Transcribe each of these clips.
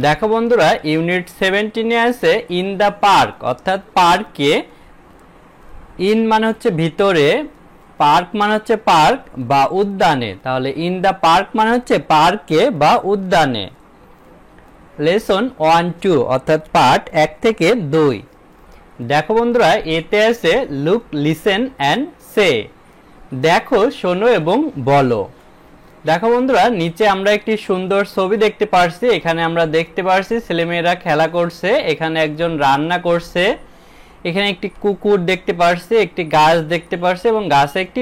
দেখো বন্ধুরা ইউনিট 17 এ আছে ইন দা পার্ক অর্থাৎ পার্কে। ইন মানে হচ্ছে ভিতরে, পার্ক মানে হচ্ছে পার্ক বা উদ্যানে। তাহলে ইন দা পার্ক মানে হচ্ছে পার্কে বা উদ্যানে। লেসন 1-2 অর্থাৎ পার্ট 1 থেকে 2। দেখো বন্ধুরা এতে আছে লুক, লিসেন অ্যান্ড সে। দেখো, শোনো এবং বলো। দেখো বন্ধুরা নিচে আমরা একটি সুন্দর ছবি দেখতে পারছি। এখানে আমরা দেখতে পারছি ছেলেমেয়েরা খেলা করছে, এখানে একজন রান্না করছে, এখানে একটি কুকুর দেখতে পারছি, একটি গাছ দেখতে পারছি এবং গাছে একটি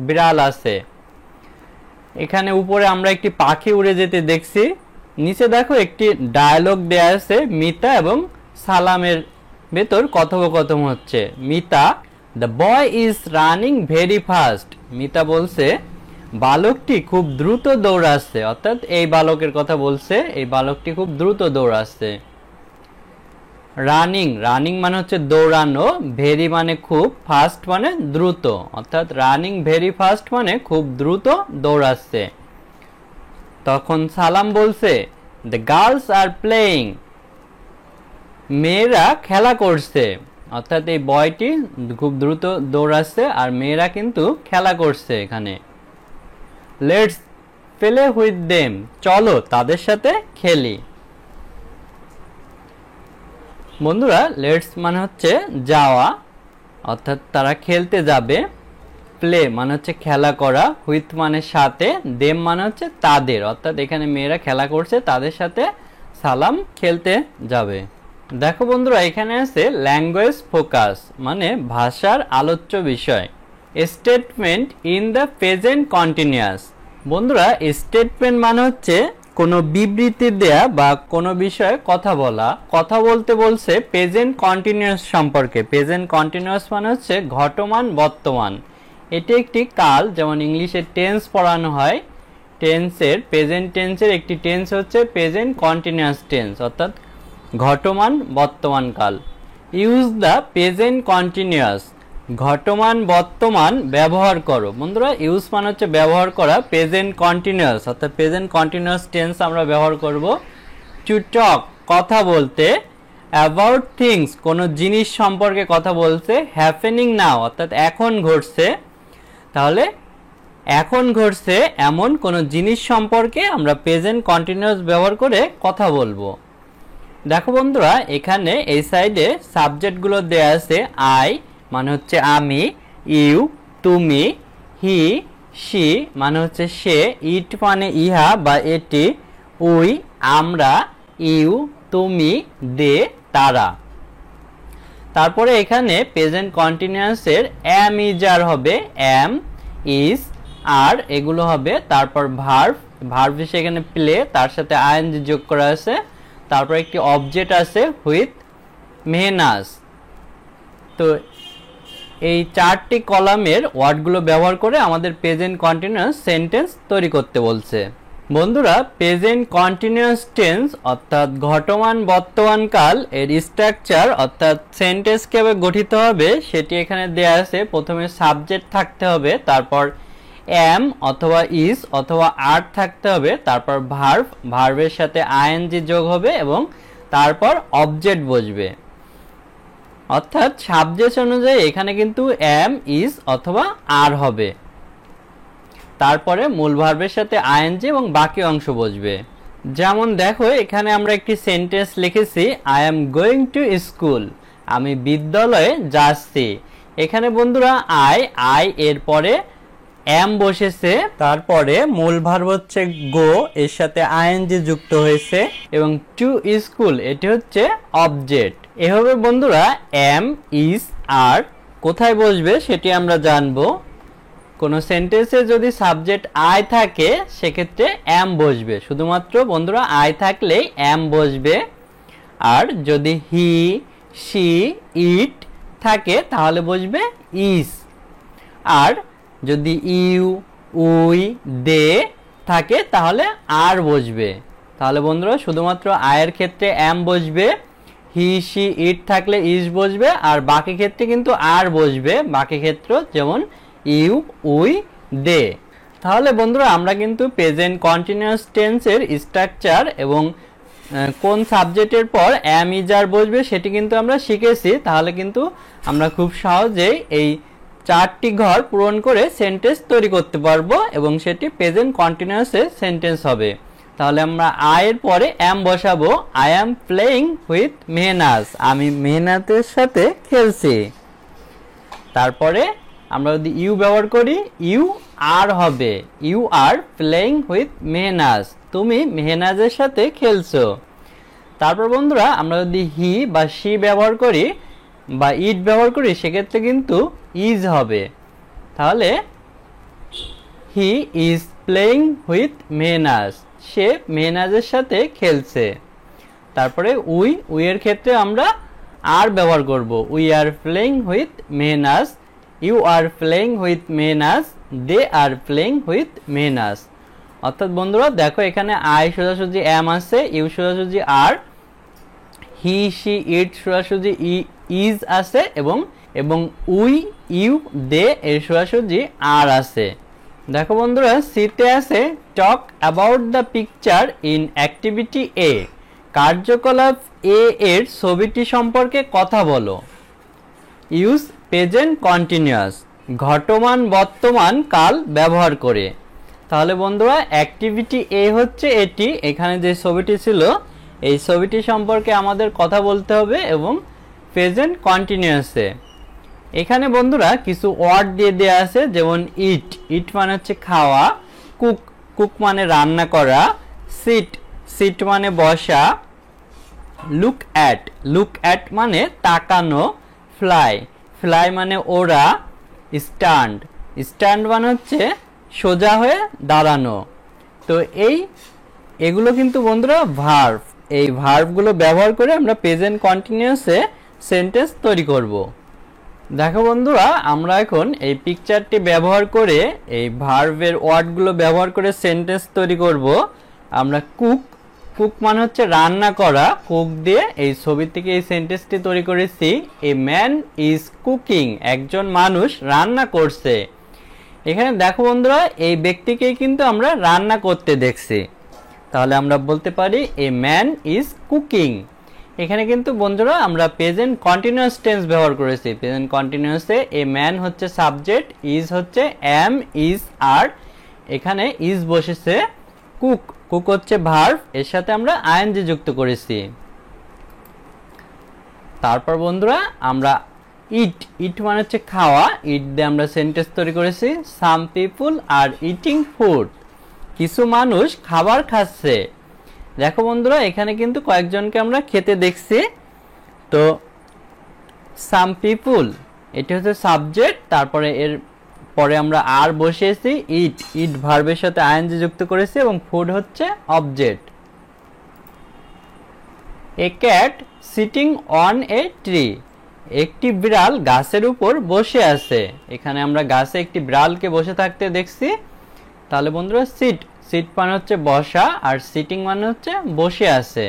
বিড়াল আছে। এখানে উপরে আমরা একটি পাখি উড়ে যেতে দেখছি। নিচে দেখো একটি ডায়লগ দেয়া আছে, মিতা এবং সালামের ভেতর কথোপকথন হচ্ছে। Mita, the boy is running very fast. Mita বলছে বালকটি খুব দ্রুত দৌড়াচ্ছে, অর্থাৎ এই বালকের কথা বলছে, এই বালকটি খুব দ্রুত দৌড়াচ্ছে। রানিং, রানিং মানে হচ্ছে দৌড়ানো, ভেরি মানে খুব, ফাস্ট মানে দ্রুত, অর্থাৎ রানিং ভেরি ফাস্ট মানে খুব দ্রুত দৌড়াচ্ছে। তখন সালাম বলছে দ্য গার্লস আর প্লেয়িং। মেয়েরা খেলা করছে, অর্থাৎ এই বয়টি খুব দ্রুত দৌড়াচ্ছে আর মেয়েরা কিন্তু খেলা করছে এখানে। লেটস প্লে উইথ দেম, চলো তাদের সাথে খেলি। বন্ধুরা লেটস মানে হচ্ছে যাওয়া, অর্থাৎ তারা খেলতে যাবে। প্লে মানে হচ্ছে খেলা করা, উইথ মানে সাথে, দেম মানে হচ্ছে তাদের, অর্থাৎ এখানে মেয়েরা খেলা করছে, তাদের সাথে সালাম খেলতে যাবে। দেখো বন্ধুরা এখানে আছে ল্যাঙ্গুয়েজ ফোকাস মানে ভাষার আলোচ্য বিষয়। Statement in the present continuous. বন্ধুরা স্টেটমেন্ট মানে হচ্ছে কোনো বিবৃতি দেয়া বা কোনো বিষয়ে কথা বলা। কথা বলতে বলছে প্রেজেন্ট কন্টিনিউয়াস সম্পর্কে। প্রেজেন্ট কন্টিনিউয়াস মানে হচ্ছে ঘটমান বর্তমান। এটি একটি কাল, যেমন ইংলিশে টেন্স পড়ানো হয়, টেন্সের প্রেজেন্ট টেন্সের একটি টেন্স হচ্ছে প্রেজেন্ট কন্টিনিউয়াস টেন্স, অর্থাৎ ঘটমান বর্তমান কাল। ইউজ দ্য প্রেজেন্ট কন্টিনিউয়াস, ঘটমান বর্তমান ব্যবহার করো। বন্ধুরা ইউজ মানে হচ্ছে ব্যবহার করা, প্রেজেন্ট কন্টিনিউয়াস অর্থাৎ প্রেজেন্ট কন্টিনিউয়াস টেন্স আমরা ব্যবহার করব। টু টক, কথা বলতে। অ্যাবাউট থিংস, কোনো জিনিস সম্পর্কে কথা বলছে। হ্যাপেনিং নাও অর্থাৎ এখন ঘটছে। তাহলে এখন ঘটছে এমন কোনো জিনিস সম্পর্কে আমরা প্রেজেন্ট কন্টিনিউয়াস ব্যবহার করে কথা বলবো। দেখো বন্ধুরা এখানে এই সাইডে সাবজেক্টগুলো দেয়া আছে। আই মানে হচ্ছে আমি, ইউ তুমি, হি সি মানে হচ্ছে সে, ইট মানে ইহা বা এটি, উই আমরা, ইউ তুমি, দে তারা। তারপরে এখানে প্রেজেন্ট কন্টিনিউয়াসের এম ইজ আর হবে, এম ইজ আর এগুলো হবে। তারপর ভার্ব, ভার্ব হিসেবে এখানে প্লে, তার সাথে আইএনজি যোগ করা আছে। তারপর একটি অবজেক্ট আছে হুইথ মেহনাস। তো এই চারটি কলামের ওয়ার্ডগুলো ব্যবহার করে আমাদের প্রেজেন্ট কন্টিনিউয়াস সেন্টেন্স তৈরি করতে বলছে। বন্ধুরা প্রেজেন্ট কন্টিনিউয়াস টেন্স অর্থাৎ ঘটমান বর্তমান কাল এর স্ট্রাকচার অর্থাৎ সেন্টেন্স কিভাবে গঠিত হবে সেটি এখানে দেয়া আছে। প্রথমে সাবজেক্ট থাকতে হবে, তারপর এম অথবা ইজ অথবা আর থাকতে হবে, তারপর ভার্ব, ভার্বের সাথে আইএনজি যোগ হবে এবং তারপর অবজেক্ট বসবে। অর্থাৎ সাবজেক্ট অনুযায়ী এখানে কিন্তু এম ইজ অথবা আর হবে, তারপরে মূল ভার্বের সাথে আইএনজি এবং বাকি অংশ বসবে। যেমন দেখো এখানে আমরা একটি সেন্টেন্স লিখেছি, I am going to school, আমি বিদ্যালয়ে যাচ্ছি। এখানে বন্ধুরা আই এর পরে এম বসেছে, তারপরে মূল ভার্ব হচ্ছে গো, এর সাথে আইএনজি যুক্ত হয়েছে এবং টু স্কুল এটি হচ্ছে অবজেক্ট। এভাবে বন্ধুরা এম ইজ আর কোথায় বসবে সেটি আমরা জানবো। কোনো সেন্টেন্সে যদি সাবজেক্ট আই থাকে সেক্ষেত্রে এম বসবে, শুধুমাত্র বন্ধুরা আই থাকলেই এম বসবে। আর যদি হি সি ইট থাকে তাহলে বসবে ইজ। আর যদি ইউ উই দে থাকে তাহলে আর বসবে। তাহলে বন্ধুরা শুধুমাত্র আয়ের ক্ষেত্রে এম বসবে, হি সি ইট থাকলে ইজ বসবে, আর বাকি ক্ষেত্রে কিন্তু আর বসবে। বাকি ক্ষেত্র যেমন ইউ উই দে। তাহলে বন্ধুরা আমরা কিন্তু প্রেজেন্ট কন্টিনিউয়াস টেন্সের স্ট্রাকচার এবং কোন সাবজেক্টের পর am is are বসবে সেটি কিন্তু আমরা শিখেছি। তাহলে কিন্তু আমরা খুব সহজেই এই 4টি ঘর পূরণ করে সেন্টেন্স তৈরি করতে পারবো এবং সেটি প্রেজেন্ট কন্টিনিউয়াসে সেন্টেন্স হবে। তাহলে আমরা আই এর পরে am বসাবো, I am playing with Mehnaz, আমি মেহনাতের সাথে খেলছি। তারপরে আমরা যদি ইউ ব্যবহার করি, ইউ আর হবে, you are playing with Mehnaz, তুমি মেহনাজের সাথে খেলছো। তারপর বন্ধুরা আমরা যদি হি বা শি ব্যবহার করি বা ইট ব্যবহার করি সেক্ষেত্রে কিন্তু ইজ হবে। তাহলে he is playing with Mehnaz, সে মেহনাজের সাথে খেলছে। তারপরে উই এর ক্ষেত্রে আমরা আর ব্যবহার করব, we are playing with Mehnaz, you are playing with Mehnaz, they are playing with Mehnaz. অর্থাৎ বন্ধুরা দেখো এখানে আই সোজাসুজি এম আছে, ইউ সোজাসুজি আর, হি শি ইট সোজাসুজি ইজ আছে এবং উই ইউ দে এর সোজাসুজি আর আছে। দেখো বন্ধুরা সিতে আছে talk about the picture in activity A, কার্যকলাপ এ এর ছবিটি সম্পর্কে কথা বলো। ইউজ প্রেজেন্ট কন্টিনিউয়াস, ঘটমান বর্তমান কাল ব্যবহার করে। তাহলে বন্ধুরা অ্যাক্টিভিটি এ হচ্ছে এটি, এখানে যে ছবিটি ছিল এই ছবিটি সম্পর্কে আমাদের কথা বলতে হবে এবং প্রেজেন্ট কন্টিনিউয়াসে। এখানে বন্ধুরা কিছু ওয়ার্ড দিয়ে দেওয়া আছে, যেমন ইট মানে হচ্ছে খাওয়া, কুক মানে রান্না করা, সিট মানে বসা, লুক অ্যাট মানে তাকানো, ফ্লাই মানে ওড়া, স্ট্যান্ড মানে হচ্ছে সোজা হয়ে দাঁড়ানো। তো এগুলো কিন্তু বন্ধুরা ভার্ব, এই ভার্বগুলো ব্যবহার করে আমরা প্রেজেন্ট কন্টিনিউয়াসে সেন্টেন্স তৈরি করব। দেখো বন্ধুরা আমরা এখন এই পিকচারটি ব্যবহার করে এই ভার্বের ওয়ার্ডগুলো ব্যবহার করে সেন্টেন্স তৈরি করব। আমরা কুক মানে হচ্ছে রান্না করা, কুক দিয়ে এই ছবি থেকে এই সেন্টেন্সটি তৈরি করেছি। এ ম্যান ইজ কুকিং, একজন মানুষ রান্না করছে। এখানে দেখো বন্ধুরা এই ব্যক্তিকেই কিন্তু আমরা রান্না করতে দেখছি, তাহলে আমরা বলতে পারি এ ম্যান ইজ কুকিং। এখানে কিন্তু বন্ধুরা আমরা প্রেজেন্ট কন্টিনিউয়াস টেন্স ব্যবহার করেছি। প্রেজেন্ট কন্টিনিউয়াসে এ ম্যান হচ্ছে সাবজেক্ট, ইজ হচ্ছে এম ইজ আর, এখানে ইজ বসেছে, কুক হচ্ছে ভার্ব, এর সাথে আমরা আইএনজি যুক্ত করেছি। তারপর বন্ধুরা আমরা ইট মানে হচ্ছে খাওয়া, ইট দিয়ে আমরা সেন্টেন্স তৈরি করেছি। সাম পিপুল আর ইটিং ফুড, কিছু মানুষ খাবার খাচ্ছে। দেখো বন্ধুরা এখানে কিন্তু কয়েকজনকে আমরা খেতে দেখছি। তো সাম পিপুল এটি হচ্ছে সাবজেক্ট, তারপরে এর পরে আমরা আর বসিয়েছি, ইট ভার্বের সাথে আইএনজি যুক্ত করেছি এবং ফুড হচ্ছে object. A cat sitting on a tree, একটি বিড়াল গাছের উপর বসে আছে। এখানে আমরা গাছে একটি বিড়ালকে বসে থাকতে দেখছি। তাহলে বন্ধুরা সিট মানে হচ্ছে বসা আর সিটিং মানে হচ্ছে বসে আছে।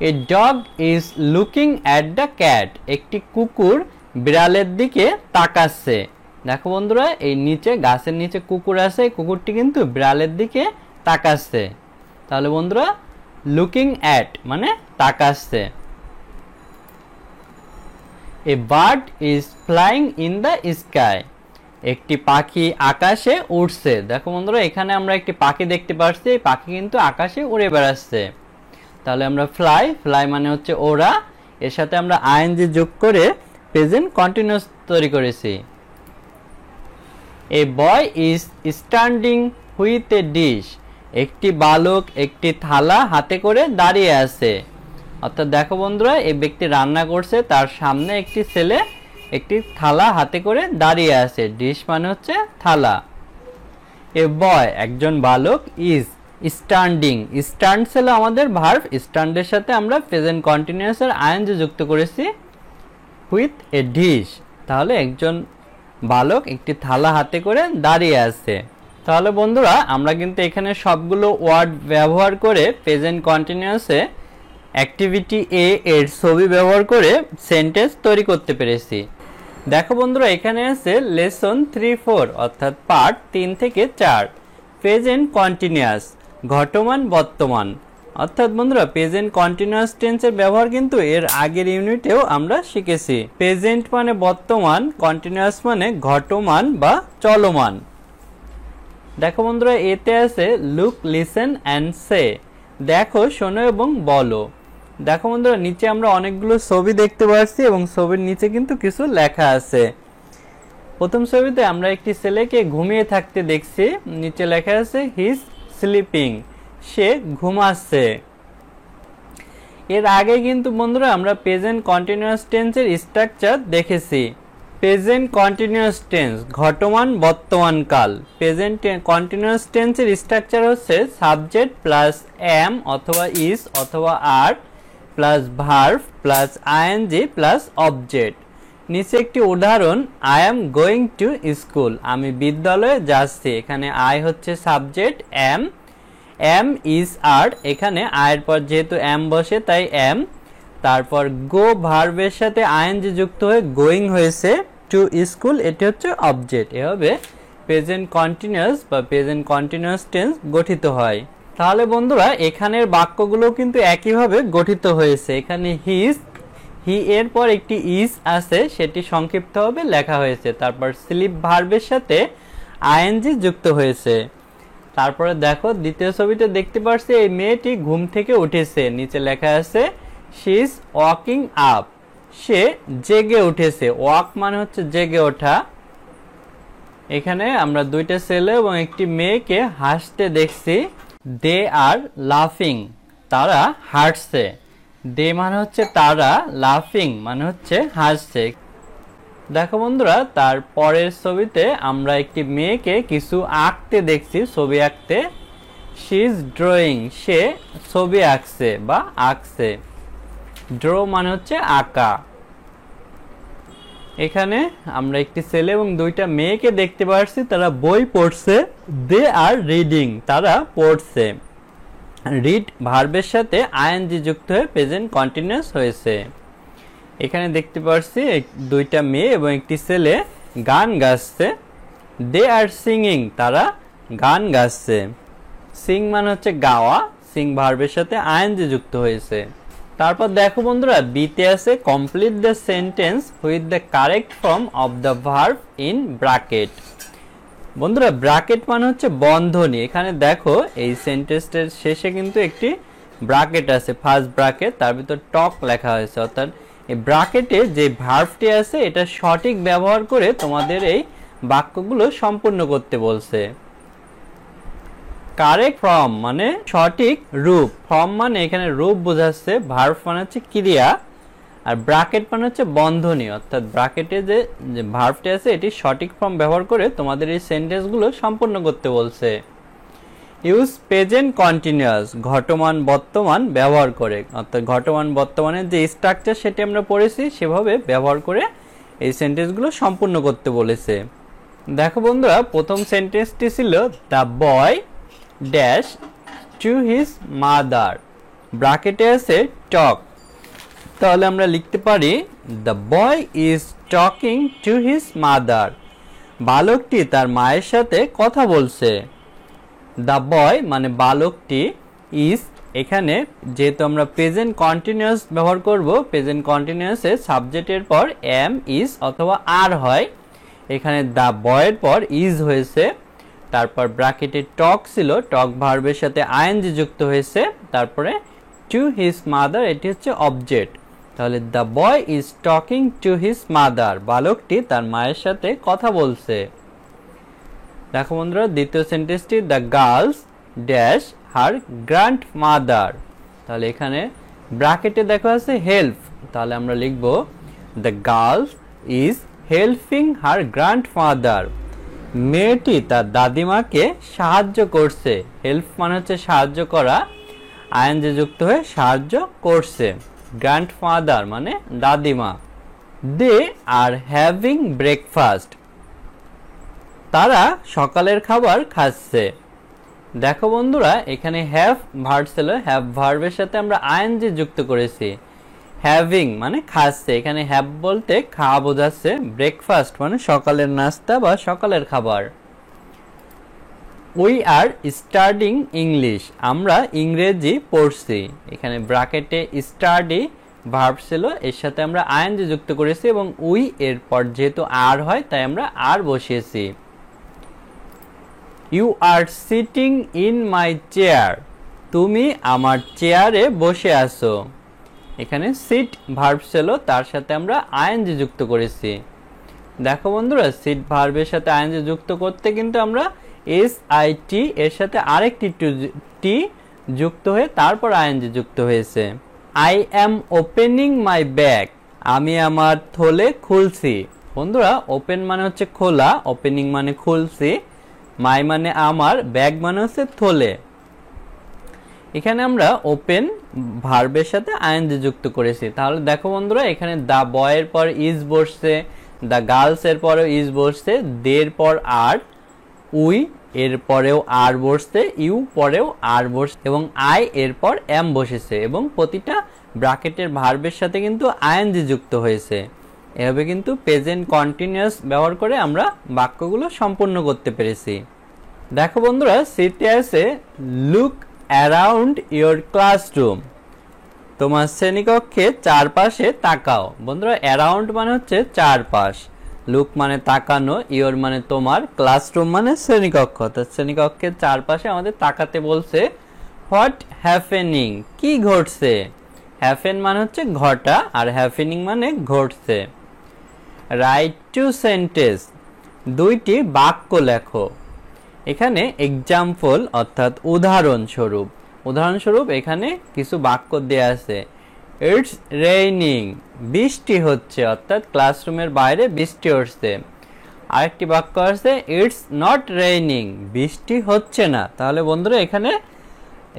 A dog is looking at the cat, একটি কুকুর বিড়ালের দিকে তাকাচ্ছে। দেখো বন্ধুরা এই নিচে গাছের নিচে কুকুর আছে, কুকুরটি কিন্তু বিড়ালের দিকে তাকাচ্ছে। তাহলে বন্ধুরা লুকিং অ্যাট মানে তাকাচ্ছে। A bird is flying in the sky, একটি পাখি আকাশে উড়ছে। দেখো বন্ধুরা এখানে আমরা একটি পাখি দেখতে পাচ্ছি, এই পাখি কিন্তু আকাশে উড়ে বেড়াচ্ছে। তাহলে আমরা ফ্লাই মানে হচ্ছে ওড়া, এর সাথে আমরা আইএনজি যোগ করে প্রেজেন্ট কন্টিনিউয়াস তৈরি করেছি। A boy is standing with a dish, একটি বালক একটি থালা হাতে করে দাঁড়িয়ে আছে। অর্থাৎ দেখো বন্ধুরা এই ব্যক্তি রান্না করছে, তার সামনে একটি ছেলে একটি থালা হাতে করে দাঁড়িয়ে আছে। ডিশ মানে হচ্ছে থালা। এ বয় একজন বালক ইজ স্ট্যান্ডিং, স্ট্যান্ড ছিল আমাদের ভার্ব, স্ট্যান্ডের সাথে আমরা প্রেজেন্ট কন্টিনিউয়াসের আইএনজি যুক্ত করেছি হুইথ এ ডিশ। তাহলে একজন বালক একটি থালা হাতে করে দাঁড়িয়ে আছে। তাহলে বন্ধুরা আমরা কিন্তু এখানে সবগুলো ওয়ার্ড ব্যবহার করে প্রেজেন্ট কন্টিনিউয়াসে অ্যাক্টিভিটি এ এর ছবি ব্যবহার করে সেন্টেন্স তৈরি করতে পেরেছি। দেখো বন্ধুরা এখানে আছে লেসন 3-4 অর্থাৎ পার্ট 3 থেকে 4 প্রেজেন্ট কন্টিনিউয়াস। ঘটমান বর্তমান। অর্থাৎ বন্ধুরা প্রেজেন্ট কন্টিনিউয়াস টেন্সের ব্যবহার কিন্তু এর আগের ইউনিটেও আমরা শিখেছি। প্রেজেন্ট মানে বর্তমান, কন্টিনিউয়াস মানে ঘটমান বা চলমান। দেখো বন্ধুরা এতে আছে লুক, লিসেন অ্যান্ড সে, দেখো, শোনো এবং বলো। দেখো বন্ধুরা নিচে আমরা অনেকগুলো ছবি দেখতে পাচ্ছি এবং ছবির নিচে কিন্তু কিছু লেখা আছে। প্রথম ছবিতে আমরা একটি ছেলেকে ঘুমিয়ে থাকতে দেখছি, নিচে লেখা আছে হি ইজ স্লিপিং, সে ঘুমাচ্ছে। এর আগে কিন্তু বন্ধুরা আমরা প্রেজেন্ট কন্টিনিউয়াস টেন্সের স্ট্রাকচার দেখেছি। প্রেজেন্ট কন্টিনিউয়াস টেন্স ঘটমান বর্তমান কাল। প্রেজেন্ট কন্টিনিউয়াস টেন্সের স্ট্রাকচার হচ্ছে সাবজেক্ট প্লাস এম অথবা ইজ অথবা are plus verb plus ING plus object. নিচে একটি উদাহরণ, I am going to school, আমি বিদ্যালয়ে যাচ্ছি। এখানে আই হচ্ছে সাবজেক্ট, এম ইজ আর, এখানে আয়ের পর যেহেতু এম বসে তাই এম। তারপর গো ভার্বের সাথে আইএনজি যুক্ত হয়ে গোয়িং হয়েছে, টু স্কুল এটি হচ্ছে অবজেক্ট। এভাবে প্রেজেন্ট কন্টিনিউয়াস বা প্রেজেন্ট কন্টিনিউয়াস টেন্স গঠিত হয়। তাহলে বন্ধুরা এখানের বাক্যগুলো কিন্তু একইভাবে গঠিত হয়েছে। এখানে হি এর পর একটি ইজ আছে, সেটি সংক্ষিপ্তভাবে লেখা হয়েছে। তারপর স্লিপ ভার্বের সাথে আইএনজি যুক্ত হয়েছে। তারপরে দেখো দ্বিতীয় ছবিতে দেখতে পাচ্ছি এই মেয়েটি ঘুম থেকে উঠেছে, নিচে লেখা আছে শি ইজ ওয়াকিং আপ, সে জেগে উঠেছে। ওয়াক মানে হচ্ছে জেগে ওঠা। এখানে আমরা দুইটা ছেলে এবং একটি মেয়েকে হাসতে দেখছি, দে আর লাফিং, তারা হাসছে। দে মানে হচ্ছে তারা, লাফিং মানে হচ্ছে হাসছে। দেখো বন্ধুরা তার পরের ছবিতে আমরা একটি মেয়েকে কিছু আঁকতে দেখছি, ছবি আঁকতে, শি ইজ ড্রয়িং, সে ছবি আঁকছে বা আঁকছে। ড্র মানে হচ্ছে আঁকা। এখানে আমরা একটি ছেলে এবং দুইটা মেয়েকে দেখতে পাচ্ছি, তারা বই পড়ছে, দে আর রিডিং, তারা পড়ছে। রিড ভার্বের সাথে আইএনজি যুক্ত হয়ে প্রেজেন্ট কন্টিনিউয়াস হয়েছে। এখানে দেখতে পাচ্ছি দুইটা মেয়ে এবং একটি ছেলে গান গাচ্ছে, দে আর সিঙ্গিং, তারা গান গাচ্ছে। সিং মানে হচ্ছে গাওয়া, সিং ভার্বের সাথে আইএনজি যুক্ত হয়েছে। তারপর দেখো বন্ধুরা বিতে আছে complete the sentence with the correct form of the verb in bracket. বন্ধুরা ব্র্যাকেট মানে হচ্ছে বন্ধনী। এখানে দেখো এই সেন্টেন্সটার শেষে কিন্তু একটি ব্র্যাকেট আছে, ফার্স্ট ব্র্যাকেট, তার ভিতর টক লেখা হয়েছে। অর্থাৎ এই ব্র্যাকেটে যে ভার্বটি আছে এটা সঠিক ব্যবহার করে তোমাদের এই বাক্যগুলো সম্পূর্ণ করতে বলছে। কারেক্ট ফর্ম মানে সঠিক রূপ, ফর্ম মানে এখানে রূপ বোঝাচ্ছে, ভার্ব মানে হচ্ছে ক্রিয়া, আর ব্র্যাকেট মানে হচ্ছে বন্ধনী। অর্থাৎ ব্র্যাকেটে যে ভার্বটি আছে এটি সঠিক ফর্ম ব্যবহার করে তোমাদের এই সেন্টেন্সগুলো সম্পূর্ণ করতে বলছে। ইউজ প্রেজেন্ট কন্টিনিউয়াস ঘটমান বর্তমান ব্যবহার করে। অর্থাৎ ঘটমান বর্তমানের যে স্ট্রাকচার সেটি আমরা পড়েছি, সেভাবে ব্যবহার করে এই সেন্টেন্সগুলো সম্পূর্ণ করতে বলেছে। দেখো বন্ধুরা প্রথম সেন্টেন্সটি ছিল the boy dash to his mother, ব্র্যাকেটে আছে টক। তাহলে আমরা লিখতে পারি the boy is talking to his mother, বালকটি তার মায়ের সাথে কথা বলছে। দ্য বয় মানে বালকটি, ইজ এখানে যেহেতু আমরা প্রেজেন্ট কন্টিনিউয়াস ব্যবহার করব, প্রেজেন্ট কন্টিনিউয়াসে সাবজেক্টের পর এম, ইজ অথবা আর হয়, এখানে দ্য বয়ের পর ইজ হয়েছে। তারপর ব্র্যাকেটে টক ছিল, টক ভার্বের সাথে আইএনজি যুক্ত হয়েছে। তারপরে টু হিজ মাদার এটি হচ্ছে অবজেক্ট। তাহলে the boy is talking to his mother, বালকটি তার মায়ের সাথে কথা বলছে। দেখো বন্ধুরা দ্বিতীয় সেন্টেন্সটি the girls dash her grand mother, তাহলে এখানে ব্র্যাকেটে দেখো আছে হেল্প, তাহলে আমরা লিখব the girls is helping her grand father, মেয়েটি তার দাদিমাকে সাহায্য করছে। হেল্প মানে হচ্ছে সাহায্য করা, আইএনজি যুক্ত হয়ে সাহায্য করছে। গ্র্যান্ডফাদার মানে দাদিমা। দে আর হ্যাভিং ব্রেকফাস্ট, তারা সকালের খাবার খাচ্ছে। দেখো বন্ধুরা এখানে হ্যাভ ভার্ব ছিল, হ্যাভ ভার্বের সাথে আমরা আইএনজি যুক্ত করেছি। হ্যাভিং মানে খাচ্ছে, এখানে হ্যাভ বলতে খাওয়া বোঝাচ্ছে। ব্রেকফাস্ট মানে সকালের নাস্তা বা সকালের খাবার। উই আর স্টাডিং ইংলিশ, আমরা ইংরেজি পড়ছি। এখানে ব্র্যাকেটে স্টাডি ভার্ব ছিল, এর সাথে আমরা আইএনজি যুক্ত করেছি এবং উই এরপর যেহেতু আর হয় তাই আমরা আর বসিয়েছি। You are sitting in my chair, তুমি আমার চেয়ারে বসে আছো। এখানে সিট ভার্ব ছিল, তার সাথে আমরা আইএনজি যুক্ত করেছি। দেখো বন্ধুরা, সিট ভার্বের সাথে আইএনজি যুক্ত করতে কিন্তু আমরা এস আই টি এর সাথে আরেকটি টি যুক্ত হয়ে তারপর আইএনজি যুক্ত হয়েছে। I am opening my bag, আমি আমার থলে খুলছি। বন্ধুরা, ওপেন মানে হচ্ছে খোলা, ওপেনিং মানে খুলছি, মাই মানে আমার, ব্যাগ মানে হচ্ছে থলে। এখানে আমরা ওপেন ভার্বের সাথে আইএনজি যুক্ত করেছি। তাহলে দেখো বন্ধুরা, এখানে দা বয়ের পর ইজ বসছে, দা গার্লস এর পরেও ইজ বসছে, দের পর আর, উই এর পরেও আর বসছে, ইউ পরেও আর বসছে এবং আই এর পর এম বসেছে এবং প্রতিটা ব্র্যাকেটের ভার্বের সাথে কিন্তু আইএনজি যুক্ত হয়েছে। এভাবে কিন্তু প্রেজেন্ট কন্টিনিউয়াস ব্যবহার করে আমরা বাক্যগুলো সম্পূর্ণ করতে পেরেছি। দেখো বন্ধুরা, সিতে আছে লুক অ্যারাউন্ড ইয়োর ক্লাসরুম, তোমার শ্রেণীকক্ষে চারপাশে তাকাও। বন্ধুরা, অ্যারাউন্ড মানে হচ্ছে চারপাশ, লুক মানে তাকানো, ইয়োর মানে তোমার, ক্লাসরুম মানে শ্রেণীকক্ষ। তো শ্রেণীকক্ষের চারপাশে আমাদের তাকাতে বলছে। হোয়াট হ্যাপেনিং, কি ঘটছে। হ্যাপেন মানে হচ্ছে ঘটা আর হ্যাপেনিং মানে ঘটছে। রাইট টু সেন্টেন্স, দুইটি বাক্য লেখো। এখানে এক্সাম্পল অর্থাৎ উদাহরণস্বরূপ, উদাহরণস্বরূপ এখানে কিছু বাক্য দেয়া আছে। ইটস রেইনিং, বৃষ্টি হচ্ছে, অর্থাৎ ক্লাসরুমের বাইরে বৃষ্টি হচ্ছে। আরেকটি বাক্য আছে ইটস নট রেইনিং, বৃষ্টি হচ্ছে না। তাহলে বন্ধুরা, এখানে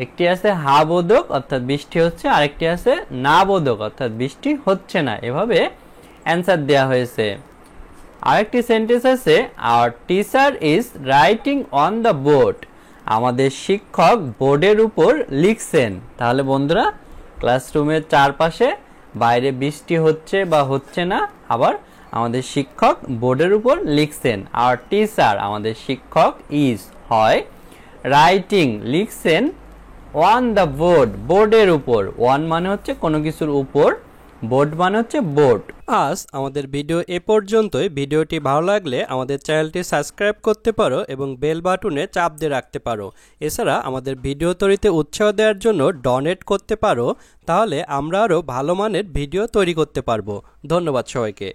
একটি আছে হা বোধক অর্থাৎ বৃষ্টি হচ্ছে, আরেকটি আছে না বোধক অর্থাৎ বৃষ্টি হচ্ছে না। এভাবে অ্যান্সার দেয়া হয়েছে। আরেকটি সেন্টেন্স আছে our teacher is writing on the board, আমাদের শিক্ষক বোর্ডের উপর লিখছেন। তাহলে বন্ধুরা, ক্লাসরুমের চারপাশে বাইরে বৃষ্টি হচ্ছে বা হচ্ছে না, আবার আমাদের শিক্ষক বোর্ডের উপর লিখছেন। আওয়ার টিচার আমাদের শিক্ষক ইজ হয়, রাইটিং লিখছেন, অন দ্য বোর্ড বোর্ডের উপর, ওয়ান মানে হচ্ছে কোনো কিছুর উপর, বোর্ড মানে হচ্ছে বোর্ড। আজ আমাদের ভিডিও এ পর্যন্তই। ভিডিওটি ভালো লাগলে আমাদের চ্যানেলটি সাবস্ক্রাইব করতে পারো এবং বেল বাটনে চাপ দিয়ে রাখতে পারো। এছাড়া আমাদের ভিডিও তৈরিতে উৎসাহ দেওয়ার জন্য ডোনেট করতে পারো, তাহলে আমরা আরও ভালো মানের ভিডিও তৈরি করতে পারবো। ধন্যবাদ সবাইকে।